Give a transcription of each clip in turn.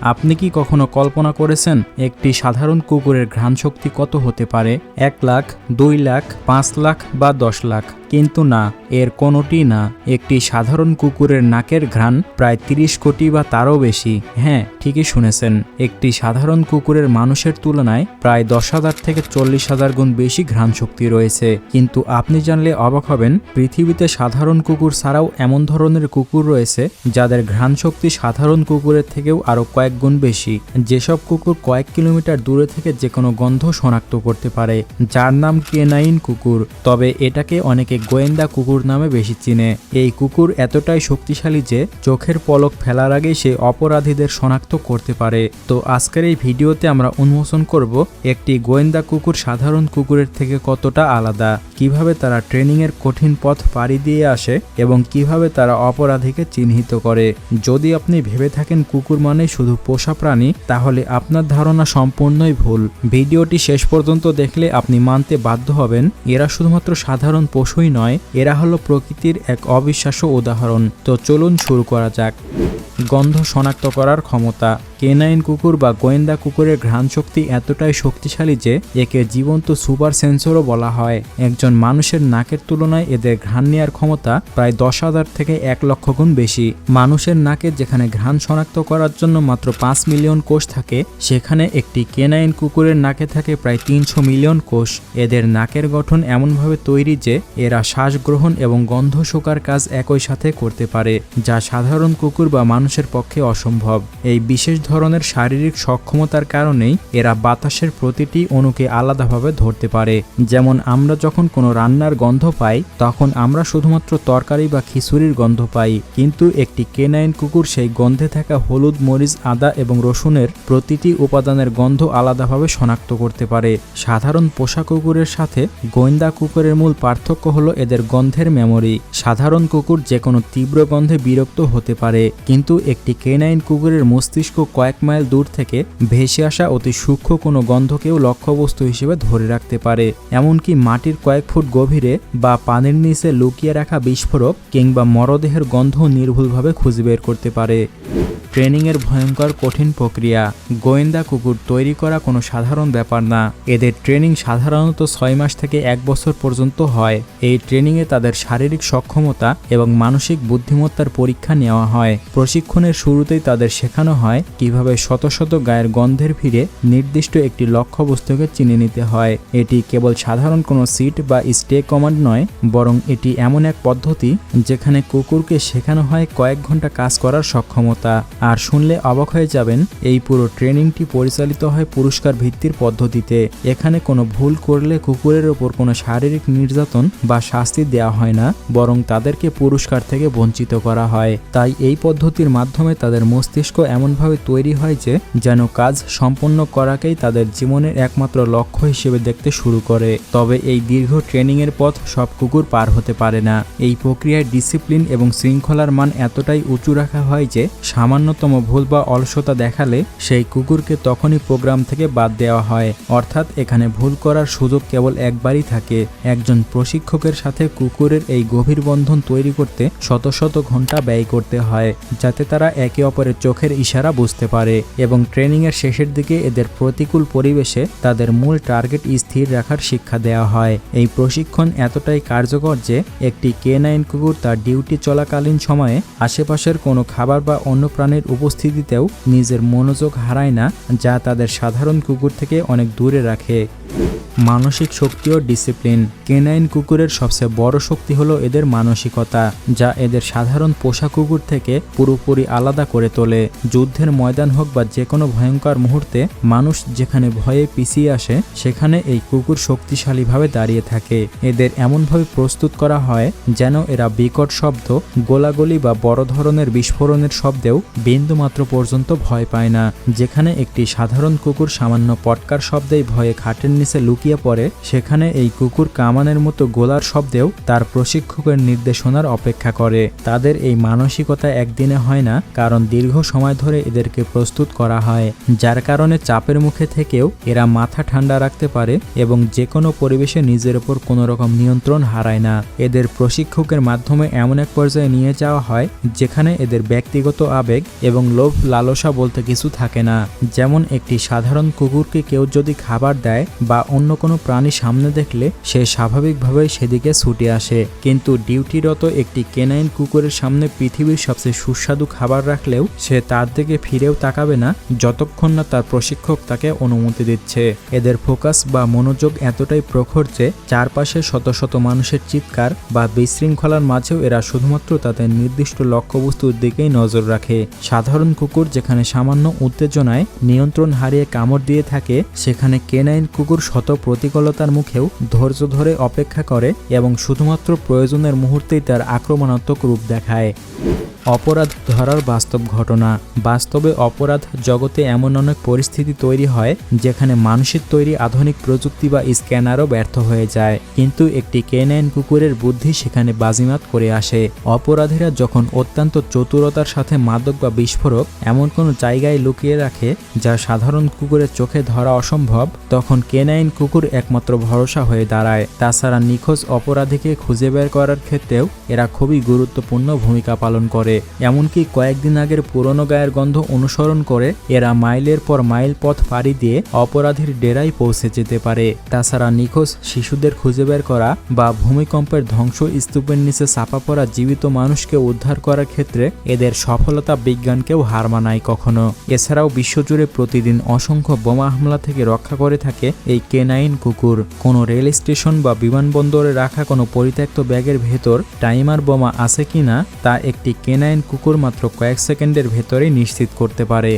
আপনি কি কখনো কল্পনা করেছেন একটি সাধারণ কুকুরের ঘ্রাণ শক্তি কত হতে পারে? 1 লাখ, 2 লাখ, 5 লাখ বা 10 লাখ? কিন্তু না, এর কোনোটি না। একটি সাধারণ কুকুরের নাকের ঘ্রাণ প্রায় 30 কোটি বা তারও বেশি। হ্যাঁ, ঠিকই শুনেছেন। একটি সাধারণ কুকুরের মানুষের তুলনায় প্রায় 10,000 থেকে 40,000 গুণ বেশি ঘ্রাণ শক্তি রয়েছে। কিন্তু আপনি জানলে অবাক হবেন, পৃথিবীতে সাধারণ কুকুর ছাড়াও এমন ধরনের কুকুর রয়েছে যাদের ঘ্রাণ শক্তি সাধারণ কুকুরের থেকেও আরও কয়েক গুণ বেশি। যেসব কুকুর কয়েক কিলোমিটার দূরে থেকে যে কোনো গন্ধ শনাক্ত করতে পারে, যার নাম কেনাইন কুকুর। তবে এটাকে অনেকে গোয়েন্দা কুকুর নামে বেশি চিনে। এই কুকুর এতটাই শক্তিশালী যে চোখের পলক ফেলার আগেই সে অপরাধীদের শনাক্ত করতে পারে। তো আজকের এই ভিডিওতে আমরা উন্মোচন করব একটি গোয়েন্দা কুকুর সাধারণ কুকুরের থেকে কতটা আলাদা, কিভাবে তারা ট্রেনিংয়ের কঠিন পথ পাড়ি দিয়ে আসে এবং কিভাবে তারা অপরাধীকে চিহ্নিত করে। যদি আপনি ভেবে থাকেন কুকুর মানে শুধু পোষা প্রাণী, তাহলে আপনার ধারণা সম্পূর্ণই ভুল। ভিডিওটি শেষ পর্যন্ত দেখলে আপনি মানতে বাধ্য হবেন এরা শুধুমাত্র সাধারণ পশুই নয়, এরা হলো প্রকৃতির এক অবিশ্বাস্য উদাহরণ। তো চলুন শুরু করা যাক। গন্ধ শনাক্ত করার ক্ষমতা। কেনাইন কুকুর বা গোয়েন্দা কুকুরের ঘ্রাণ শক্তি এতটাই শক্তিশালী যে একে জীবন্ত সুপার সেন্সরও বলা হয়। একজন মানুষের নাকের তুলনায় এদের ঘ্রাণ নেওয়ার ক্ষমতা প্রায় 10,000 থেকে 1 লক্ষ গুণ বেশি। মানুষের নাকে যেখানে ঘ্রাণ শনাক্ত করার জন্য মাত্র 5 মিলিয়ন কোষ থাকে, সেখানে একটি কেনাইন কুকুরের নাকে থাকে প্রায় 300 মিলিয়ন কোষ। এদের নাকের গঠন এমনভাবে তৈরি যে এরা শ্বাস গ্রহণ এবং গন্ধ শোকার কাজ একই সাথে করতে পারে, যা সাধারণ কুকুর বা মানুষের পক্ষে অসম্ভব। এই বিশেষ ধরনের শারীরিক সক্ষমতার কারণেই এরা বাতাসের প্রতিটি অণুকে আলাদাভাবে ধরতে পারে। যেমন আমরা যখন কোনো রান্নার গন্ধ পাই, তখন আমরা শুধুমাত্র তরকারি বা খিচুড়ির গন্ধ পাই, কিন্তু একটি কেনাইন কুকুর সেই গন্ধে থাকা হলুদ, মরিচ, আদা এবং রসুনের প্রতিটি উপাদানের গন্ধ আলাদাভাবে শনাক্ত করতে পারে। সাধারণ পোষা কুকুরের সাথে গোয়েন্দা কুকুরের মূল পার্থক্য হলো এদের গন্ধের মেমোরি। সাধারণ কুকুর যে কোনো তীব্র গন্ধে বিরক্ত হতে পারে, কিন্তু একটি কেনাইন কুকুরের মস্তিষ্ক কয়েক মাইল দূর থেকে ভেসে আসা অতি সূক্ষ্ম কোনো গন্ধকেও লক্ষ্যবস্তু হিসেবে ধরে রাখতে পারে। এমনকি মাটির কয়েক ফুট গভীরে বা পানির নিচে লুকিয়ে রাখা বিস্ফোরক কিংবা মরদেহের গন্ধ নির্ভুলভাবে খুঁজে বের করতে পারে। ট্রেনিংয়ের ভয়ঙ্কর কঠিন প্রক্রিয়া। গোয়েন্দা কুকুর তৈরি করা কোনো সাধারণ ব্যাপার না। এদের ট্রেনিং সাধারণত 6 মাস থেকে 1 বছর পর্যন্ত হয়। এই ট্রেনিংয়ে তাদের শারীরিক সক্ষমতা এবং মানসিক বুদ্ধিমত্তার পরীক্ষা নেওয়া হয়। প্রশিক্ষণের শুরুতেই তাদের শেখানো হয় কিভাবে শত শত গায়ের গন্ধের ভিড়ে নির্দিষ্ট একটি লক্ষ্যবস্তুকে চিনে নিতে হয়। এটি কেবল সাধারণ কোনো সিট বা স্টে কমান্ড নয়, বরং এটি এমন এক পদ্ধতি যেখানে কুকুরকে শেখানো হয় কয়েক ঘন্টা কাজ করার সক্ষমতা। আর শুনলে অবাক হয়ে যাবেন, এই পুরো ট্রেনিংটি পরিচালিত হয় পুরস্কার ভিত্তির পদ্ধতিতে। এখানে কোনো ভুল করলে কুকুরের ওপর কোনো শারীরিক নির্যাতন বা শাস্তি দেওয়া হয় না, বরং তাদেরকে পুরস্কার থেকে বঞ্চিত করা হয়। তাই এই পদ্ধতির মাধ্যমে তাদের মস্তিষ্ক এমনভাবে তৈরি হয় যে যেন কাজ সম্পন্ন করাকেই তাদের জীবনের একমাত্র লক্ষ্য হিসেবে দেখতে শুরু করে। তবে এই দীর্ঘ ট্রেনিংয়ের পথ সব কুকুর পার হতে পারে না। এই প্রক্রিয়ায় ডিসিপ্লিন এবং শৃঙ্খলার মান এতটাই উঁচু রাখা হয় যে সামান্যতম ভুল বা অলসতা দেখালে সেই কুকুরকে তখনই প্রোগ্রাম থেকে বাদ দেওয়া হয়। অর্থাৎ এখানে ভুল করার সুযোগ কেবল একবারই থাকে। একজন প্রশিক্ষকের সাথে কুকুরের এই গভীর বন্ধন তৈরি করতে শত শত ঘন্টা ব্যয় করতে হয়, যাতে তারা একে অপরের চোখের ইশারা বুঝতে পারে এবং ট্রেনিংয়ের শেষের দিকে এদের প্রতিকূল পরিবেশে তাদের মূল টার্গেট স্থির রাখার শিক্ষা দেওয়া হয়। এই প্রশিক্ষণ এতটাই কার্যকর যে একটি কেনাইন কুকুর তার ডিউটি চলাকালীন সময়ে আশেপাশের কোনো খাবার বা অন্য প্রাণীর উপস্থিতিতেও নিজের মনোযোগ হারায় না, যা তাদের সাধারণ কুকুর থেকে অনেক দূরে রাখে। মানসিক শক্তি ও ডিসিপ্লিন। কেনাইন কুকুরের সবচেয়ে বড় শক্তি হলো এদের মানসিকতা, যা এদের সাধারণ পোষা কুকুর থেকে পুরোপুরি আলাদা করে তোলে। যুদ্ধের ময়দান হোক বা যে কোনো ভয়ঙ্কর মুহূর্তে মানুষ যেখানে ভয়ে পিছিয়ে আসে, সেখানে এই কুকুর শক্তিশালীভাবে দাঁড়িয়ে থাকে। এদের এমনভাবে প্রস্তুত করা হয় যেন এরা বিকট শব্দ, গোলাগুলি বা বড় ধরনের বিস্ফোরণের শব্দেও বিন্দুমাত্র পর্যন্ত ভয় পায় না। যেখানে একটি সাধারণ কুকুর সামান্য পটকার শব্দেই ভয়ে খাটের নিচে লুকিয়ে লুকিয়ে পড়ে, সেখানে এই কুকুর কামানের মতো গোলার শব্দেও তার প্রশিক্ষকের নির্দেশনার অপেক্ষা করে। তাদের এই মানসিকতা একদিনে হয় না, কারণ দীর্ঘ সময় ধরে এদেরকে প্রস্তুত করা হয়, যার কারণে চাপের মুখে থেকেও এরা মাথা ঠান্ডা রাখতে পারে এবং যে কোনো পরিবেশে নিজের উপর কোনো রকম নিয়ন্ত্রণ হারায় না। এদের প্রশিক্ষকের মাধ্যমে এমন এক পর্যায়ে নিয়ে যাওয়া হয় যেখানে এদের ব্যক্তিগত আবেগ এবং লোভ লালসা বলতে কিছু থাকে না। যেমন একটি সাধারণ কুকুরকে কেউ যদি খাবার দেয় বা অন্য কোনো প্রাণী সামনে দেখলে সে স্বাভাবিকভাবেই সেদিকে ছুটে আসে, কিন্তু ডিউটিরত একটি কেনাইন কুকুরের সামনে পৃথিবীর সবচেয়ে সুস্বাদু খাবার রাখলেও সে তার দিকে ফিরেও তাকাবে না যতক্ষণ না তার প্রশিক্ষক তাকে অনুমতি দিচ্ছে। এদের ফোকাস বা মনোযোগ এতটাই প্রখর যে চারপাশে শত শত মানুষের চিৎকার বা বিশৃঙ্খলার মাঝেও এরা শুধুমাত্র তাদের নির্দিষ্ট লক্ষ্যবস্তুর দিকেই নজর রাখে। সাধারণ কুকুর যেখানে সামান্য উত্তেজনায় নিয়ন্ত্রণ হারিয়ে কামড় দিয়ে থাকে, সেখানে কেনাইন কুকুর শত প্রতিকূলতার মুখেও ধৈর্য ধরে অপেক্ষা করে এবং শুধুমাত্র প্রয়োজনের মুহূর্তেই তার আক্রমণাত্মক রূপ দেখায়। অপরাধ ধরার বাস্তব ঘটনা। বাস্তবে অপরাধ জগতে এমন অনেক পরিস্থিতি তৈরি হয় যেখানে মানুষের তৈরি আধুনিক প্রযুক্তি বা স্ক্যানারও ব্যর্থ হয়ে যায়, কিন্তু একটি কেনাইন কুকুরের বুদ্ধি সেখানে বাজিমাত করে আসে। অপরাধীরা যখন অত্যন্ত চতুরতার সাথে মাদক বা বিস্ফোরক এমন কোনো জায়গায় লুকিয়ে রাখে যা সাধারণ কুকুরের চোখে ধরা অসম্ভব, তখন কেনাইন কুকুর একমাত্র ভরসা হয়ে দাঁড়ায়। তাছাড়া নিখোঁজ অপরাধীকে খুঁজে বের করার ক্ষেত্রেও এরা খুবই গুরুত্বপূর্ণ ভূমিকা পালন করে। এমনকি কয়েকদিন আগের পুরনো গায়ের গন্ধ অনুসরণ করে এরা মাইলের পর মাইল পথ পাড়ি দিয়ে অপরাধীর ডেরায় পৌঁছে যেতে পারে। তাছাড়া নিখোঁজ শিশুদের খুঁজে বের করা বা ভূমিকম্পের ধ্বংস স্তূপের নিচে চাপা পড়া জীবিত মানুষকে উদ্ধার করার ক্ষেত্রে এদের সফলতা বিজ্ঞানকেও হার মানায় কখনো। এছাড়াও বিশ্বজুড়ে প্রতিদিন অসংখ্য বোমা হামলা থেকে রক্ষা করে থাকে এই কেনাইন কুকুর। কোনো রেল স্টেশন বা বিমানবন্দরে রাখা কোনো পরিত্যক্ত ব্যাগের ভেতর টাইমার বোমা আছে কিনা তা একটি কেনাইন কুকুর মাত্র কয়েক সেকেন্ডের ভেতরে নিশ্চিত করতে পারে।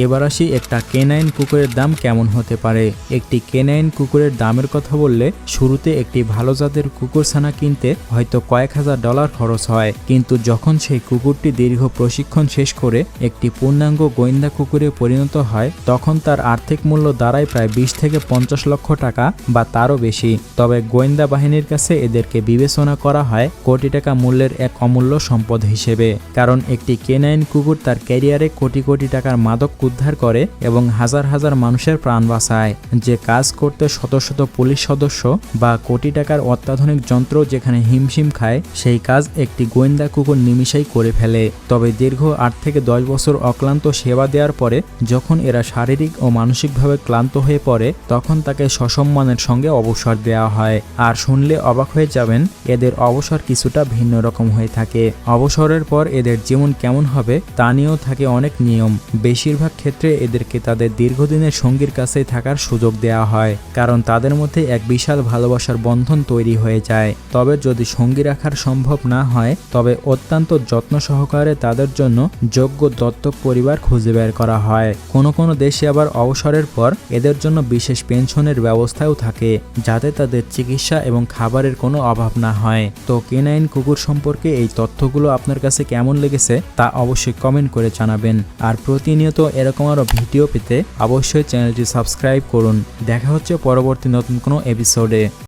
এবার আসি একটা কেনাইন কুকুরের দাম কেমন হতে পারে। একটি কেনাইন কুকুরের দামের কথা বললে শুরুতে একটি ভালো জাতের কুকুর ছানা কিনতে হয়তো কয়েক $1000 খরচ হয়, কিন্তু যখন সেই কুকুরটি দীর্ঘ প্রশিক্ষণ শেষ করে একটি পূর্ণাঙ্গ গোয়েন্দা কুকুরে পরিণত হয়, তখন তার আর্থিক মূল্য দাঁড়ায় প্রায় 20 থেকে 50 লক্ষ টাকা বা তারও বেশি। তবে গোয়েন্দা বাহিনীর কাছে এদেরকে বিবেচনা করা হয় কোটি টাকা মূল্যের এক অমূল্য সম্পদ হিসেবে, কারণ একটি কেনাইন কুকুর তার ক্যারিয়ারে কোটি কোটি টাকার মাদক উদ্ধার করে এবং হাজার হাজার মানুষের প্রাণ বাঁচায়। যে কাজ করতে শত শত পুলিশ সদস্য বা কোটি টাকার অত্যাধুনিক যন্ত্র যেখানে হিমশিম খায়, সেই কাজ একটি গোয়েন্দা কুকুর নিমিষেই করে ফেলে। তবে দীর্ঘ 8 থেকে 10 বছর অক্লান্ত সেবা দেওয়ার পরে যখন এরা শারীরিক ও মানসিকভাবে ক্লান্ত হয়ে পড়ে, তখন তাকে সসম্মানের সঙ্গে অবসর দেওয়া হয়। আর শুনলে অবাক হয়ে যাবেন, এদের অবসর কিছুটা ভিন্ন রকম হয়ে থাকে। অবসরের পর এদের জীবন কেমন হবে তা নিয়েও থাকে অনেক নিয়ম। বেশিরভাগ ক্ষেত্রে এদেরকে তাদের দীর্ঘদিনের সঙ্গীর কাছেই থাকার সুযোগ দেওয়া হয়, কারণ তাদের মধ্যে এক বিশাল ভালোবাসার বন্ধন তৈরি হয়ে যায়। তবে যদি সঙ্গী রাখার সম্ভব না হয়, তবে অত্যন্ত যত্ন সহকারে তাদের জন্য যোগ্য দত্তক পরিবার খুঁজে বের করা হয়। কোনো কোনো দেশে আবার অবসরের পর এদের জন্য বিশেষ পেনশনের ব্যবস্থাও থাকে, যাতে তাদের চিকিৎসা এবং খাবারের কোনো অভাব না হয়। তো কেনাইন কুকুর সম্পর্কে এই তথ্যগুলো আপনার কাছে কেমন লেগেছে তা অবশ্যই কমেন্ট করে জানাবেন। আর প্রতিনিয়ত এরকম আরও ভিডিও পেতে অবশ্যই চ্যানেলটি সাবস্ক্রাইব করুন। দেখা হচ্ছে পরবর্তী নতুন কোনো এপিসোডে।